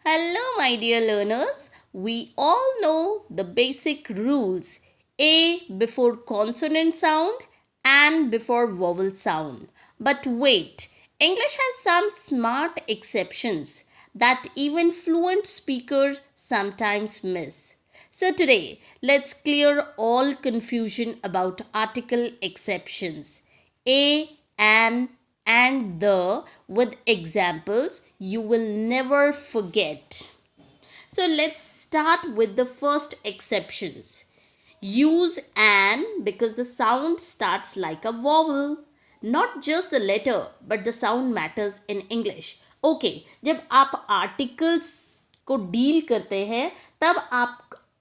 Hello, my dear learners. We all know the basic rules: A before consonant sound and before vowel sound. But wait, English has some smart exceptions that even fluent speakers sometimes miss. So today, let's clear all confusion about article exceptions. A, and the with examples you will never forget. So let's start with the first exceptions. Use an because the sound starts like a vowel. Not just the letter but the sound matters in English. Okay, जब आप articles को deal करते हैं तब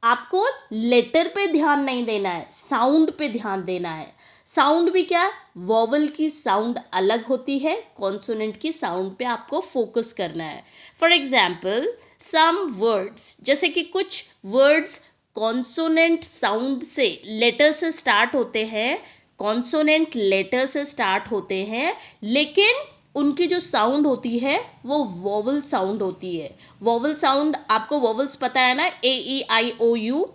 आपको letter पे ध्यान नहीं देना है, साउंड पे ध्यान देना है. साउंड भी क्या, वॉवल की साउंड अलग होती है, कॉन्सोनेंट की साउंड पे आपको फोकस करना है. फॉर एग्जाम्पल सम वर्ड्स, जैसे कि कुछ वर्ड्स कॉन्सोनेंट साउंड से लेटर से स्टार्ट होते हैं, कॉन्सोनेंट लेटर से स्टार्ट होते हैं, लेकिन उनकी जो साउंड होती है वो वॉवल साउंड होती है. वॉवल साउंड, आपको वॉवल्स पता है ना, ए ई आई ओ यू.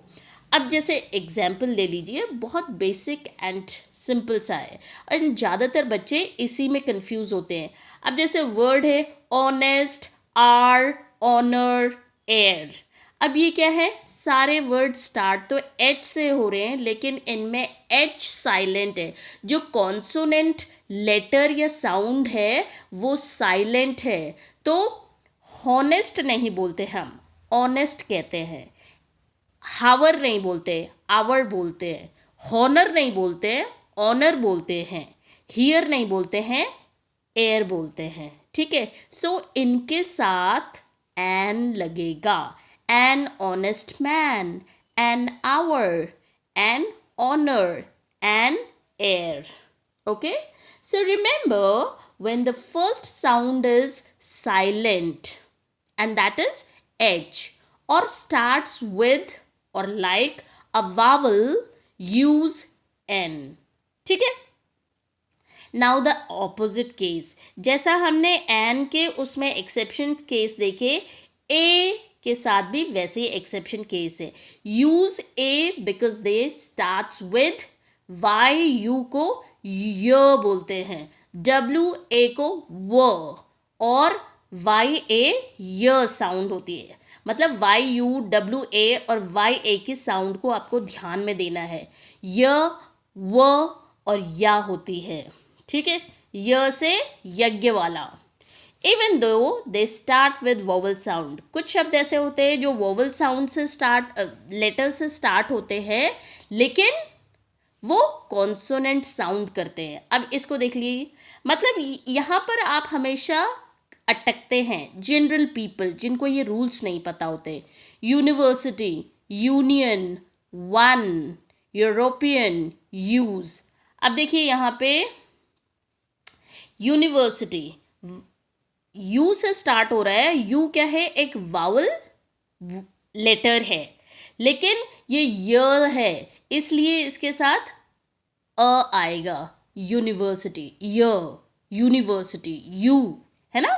अब जैसे एग्जाम्पल ले लीजिए, बहुत बेसिक एंड सिंपल सा है और ज़्यादातर बच्चे इसी में कंफ्यूज होते हैं. अब जैसे वर्ड है ऑनेस्ट, आर, ऑनर, एयर. अब ये क्या है, सारे वर्ड स्टार्ट तो एच से हो रहे हैं लेकिन इनमें एच साइलेंट है. जो कॉन्सोनेंट लेटर या साउंड है वो साइलेंट है. तो हॉनेस्ट नहीं बोलते, हम ऑनेस्ट कहते हैं. हावर नहीं बोलते, आवर बोलते हैं. हॉनर नहीं बोलते, ऑनर बोलते हैं. हियर नहीं बोलते हैं, एयर बोलते हैं. ठीक है, सो इनके साथ एन लगेगा. An honest man, an hour, an honor, an heir. Okay, so remember when the first sound is silent and that is H or starts with or like a vowel, use N. ठीक है. Now the opposite case, जैसा हमने N के उसमें exception case देखे, ए के साथ भी वैसे ही एक्सेप्शन केस है. Use a because they starts with Y, you को य बोलते हैं, डब्ल्यू ए को व, और वाई ए य साउंड होती है. मतलब वाई यू डब्ल्यू ए और वाई ए की साउंड को आपको ध्यान में देना है. य, व और या होती है. ठीक है, य से यज्ञ वाला. Even though they start with vowel sound, कुछ शब्द ऐसे होते हैं जो vowel sound से स्टार्ट, लेटर से स्टार्ट होते हैं लेकिन वो कॉन्सोनेंट साउंड करते हैं. अब इसको देख लीजिए, मतलब यहाँ पर आप हमेशा अटकते हैं जनरल पीपल जिनको ये रूल्स नहीं पता होते. University, union, one, European, use. अब देखिए यहाँ पे यूनिवर्सिटी यू से स्टार्ट हो रहा है. यू क्या है, एक वावल लेटर है लेकिन ये य है इसलिए इसके साथ अ आएगा. यूनिवर्सिटी, य, यूनिवर्सिटी, यू है ना.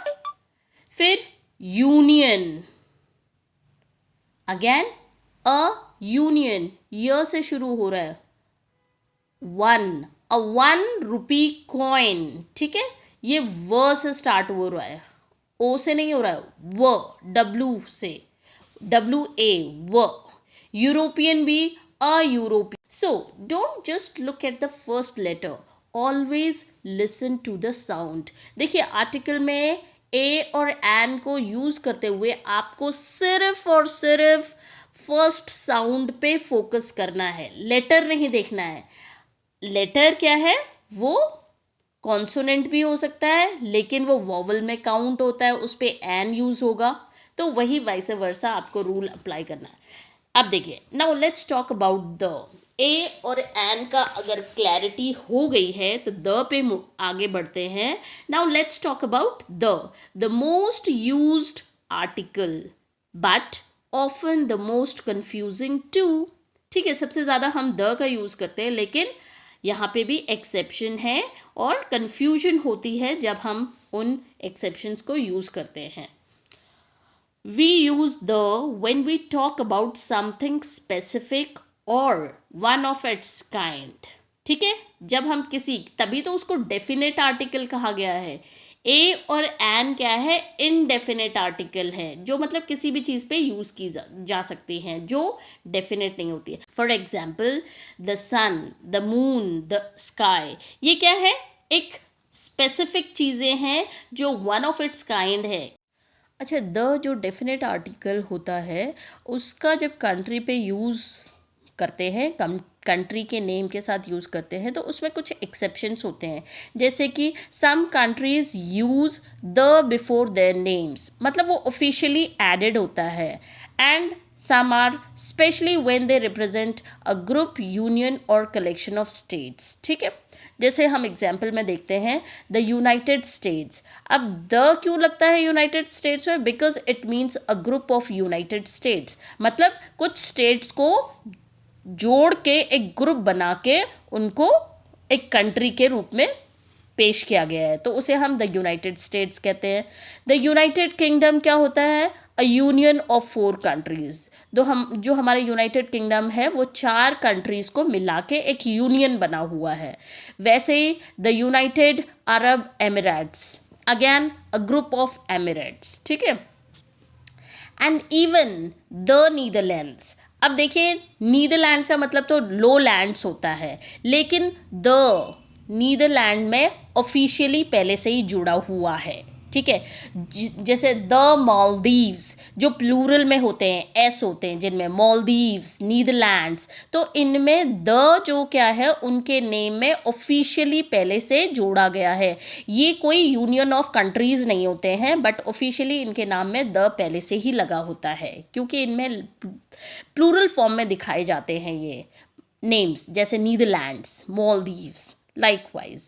फिर यूनियन, अगेन अ यूनियन, य से शुरू हो रहा है. वन, अ 1 रुपी कॉइन. ठीक है, ये व से स्टार्ट हो रहा है, ओ से नहीं हो रहा है, व, डब्ल्यू से, डब्ल्यू ए, व. यूरोपियन भी a European. So don't just look at the first letter, always listen to the sound. देखिए आर्टिकल में ए और एन को यूज करते हुए आपको सिर्फ और सिर्फ फर्स्ट साउंड पे फोकस करना है, लेटर नहीं देखना है. लेटर क्या है, वो कॉन्सोनेंट भी हो सकता है लेकिन वो वॉवल में काउंट होता है, उस पर एन यूज होगा. तो वही वाइस वर्सा आपको रूल अप्लाई करना है. अब देखिए, now let's talk about the. A और एन का अगर क्लैरिटी हो गई है तो द पे आगे बढ़ते हैं. Now let's talk about the most used article but often the most confusing too. ठीक है, सबसे ज़्यादा हम द का यूज़ करते हैं लेकिन यहाँ पे भी एक्सेप्शन है और कन्फ्यूजन होती है जब हम उन एक्सेप्शंस को यूज़ करते हैं. We use the when we talk about something specific or one of its kind. ठीक है, जब हम किसी, तभी तो उसको डेफिनेट आर्टिकल कहा गया है. ए और एन क्या है, इनडेफिनेट आर्टिकल है, जो मतलब किसी भी चीज़ पे यूज़ की जा सकती हैं, जो डेफिनेट नहीं होती है. For example the sun, the moon, the sky, ये क्या है, एक स्पेसिफिक चीज़ें हैं जो वन ऑफ इट्स काइंड है. अच्छा, द जो डेफिनेट आर्टिकल होता है उसका जब कंट्री पे यूज़ करते हैं, कंट्री के नेम के साथ यूज़ करते हैं, तो उसमें कुछ एक्सेप्शंस होते हैं. जैसे कि some countries use the before their names, मतलब वो ऑफिशियली एडेड होता है. And some are specially when they represent a group, union और कलेक्शन ऑफ स्टेट्स. ठीक है, जैसे हम एग्जाम्पल में देखते हैं द यूनाइटेड स्टेट्स. अब द क्यों लगता है यूनाइटेड स्टेट्स में, because it means a group of united states, मतलब कुछ स्टेट्स को जोड़ के एक ग्रुप बना के उनको एक कंट्री के रूप में पेश किया गया है, तो उसे हम द यूनाइटेड स्टेट्स कहते हैं. द यूनाइटेड किंगडम क्या होता है, अ यूनियन ऑफ 4 कंट्रीज. जो हमारे यूनाइटेड किंगडम है वो 4 कंट्रीज को मिला के एक यूनियन बना हुआ है. वैसे ही the United Arab Emirates, again a group of emirates. ठीक है, एंड इवन द नीदरलैंड्स. अब देखिए, नीदरलैंड का मतलब तो लो लैंड्स होता है, लेकिन द नीदरलैंड में ऑफिशियली पहले से ही जुड़ा हुआ है. ठीक है, जैसे द मालदीव्स, जो प्लूरल में होते हैं, एस होते हैं जिनमें, मालदीव्स, नीदरलैंड्स, तो इनमें द जो क्या है उनके नेम में ऑफिशियली पहले से जोड़ा गया है. ये कोई यूनियन ऑफ कंट्रीज़ नहीं होते हैं, बट ऑफिशियली इनके नाम में द पहले से ही लगा होता है, क्योंकि इनमें प्लूरल फॉर्म में दिखाए जाते हैं ये नेम्स, जैसे Netherlands, Maldives, likewise.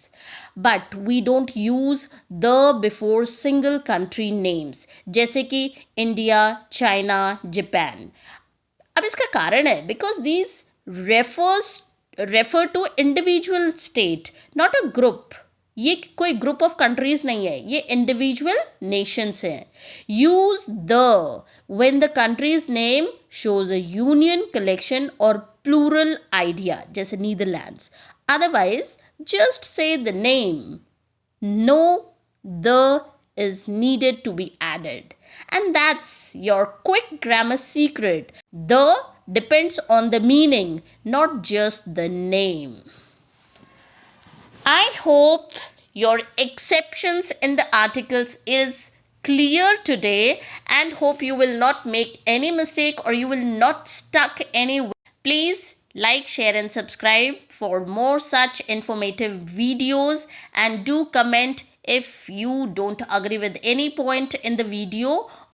But we don't use the before single country names, जैसे कि इंडिया, चाइना, जापान. अब इसका कारण है because these refer to individual state, not a group. ये कोई ग्रुप ऑफ कंट्रीज नहीं है, ये इंडिविजुअल नेशंस हैं. Use the when the countries name shows a union, collection और प्लूरल आइडिया, जैसे Netherlands. Otherwise, just say the name. No, the is needed to be added. And that's your quick grammar secret. The depends on the meaning, not just the name. I hope your exceptions in the articles is clear today, and hope you will not make any mistake or you will not stuck anywhere. Please like, share and subscribe for more such informative videos, and do comment if you don't agree with any point in the video